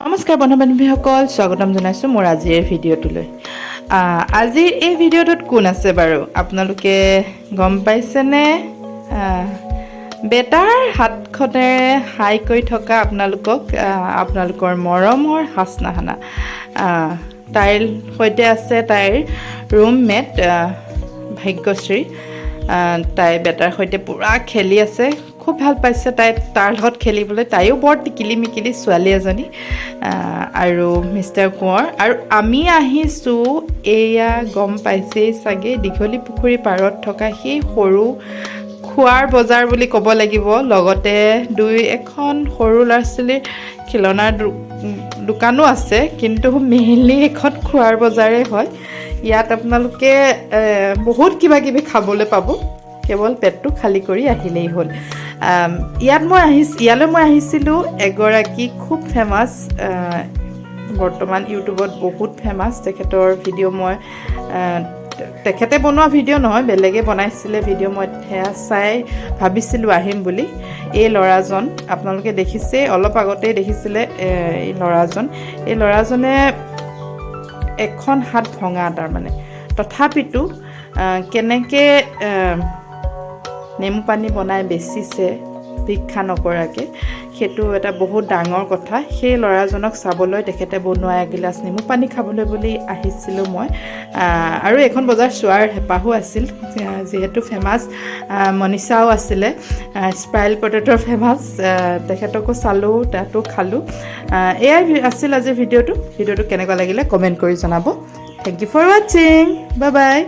নমস্কাৰ বন্ধু বান্ধৱীসকল, স্বাগতম জনাইছোঁ মোৰ আজিৰ ভিডিঅ'টোলৈ। আজিৰ এই ভিডিঅ'টোত কোন আছে বাৰু আপোনালোকে গম পাইছেনে? বেটাৰ হাতখনেৰে হাই কৰি থকা আপোনালোকৰ মৰমৰ হাছনাহানা। তাইৰ সৈতে আছে তাইৰ ৰুমমেট ভাগ্যশ্ৰী। তাই বেটাৰ সৈতে পূৰা খেলি আছে, খুব ভাল পাইছে তাৰ লগত খেলিবলৈ। তাইও বৰ টিকিলি মিকিলি ছোৱালী এজনী। আৰু মিষ্টাৰ কোঁৱৰ আৰু আমি আহিছোঁ, এয়া গম পাইছেই চাগে, দীঘলী পুখুৰী পাৰত থকা সেই সৰু খোৱাৰ বজাৰ বুলি ক'ব লাগিব। লগতে এখন সৰু ল'ৰা ছোৱালীৰ খেলনাৰ দোকানো আছে, কিন্তু মেইনলি এখন খোৱাৰ বজাৰেই হয়। ইয়াত আপোনালোকে বহুত কিবা কিবি খাবলৈ পাব, কেৱল পেটটো খালী কৰি আহিলেই হ'ল। ইয়ালৈ মই আহিছিলোঁ এগৰাকী খুব ফেমাছ, বৰ্তমান ইউটিউবত বহুত ফেমাছ। তেখেতৰ ভিডিঅ' মই তেখেতে বনোৱা ভিডিঅ' নহয়, বেলেগে বনাইছিলে ভিডিঅ', মই সেয়া চাই ভাবিছিলোঁ আহিম বুলি। এই ল'ৰাজন আপোনালোকে দেখিছে, অলপ আগতেই দেখিছিলে এই ল'ৰাজনে এখন হাত ভঙা, তাৰমানে তথাপিতো কেনেকৈ নেমু পানী বনাই বেচিছে ভিক্ষা নকৰাকৈ, সেইটো এটা বহুত ডাঙৰ কথা। সেই ল'ৰাজনক চাবলৈ, তেখেতে বনোৱা এগিলাচ নেমু পানী খাবলৈ বুলি আহিছিলোঁ মই। আৰু এখন বজাৰ চোৱাৰ হেঁপাহো আছিল, যিহেতু ফেমাছ মনীষাও আছিলে, স্পাইল পটেটৰ ফেমাছ। তেখেতকো চালোঁ, তাতো খালোঁ। এয়াই আছিল আজিৰ ভিডিঅ'টো কেনেকুৱা লাগিলে কমেণ্ট কৰি জনাব। থেংক ইউ ফৰ ৱাচিং, বাই বাই।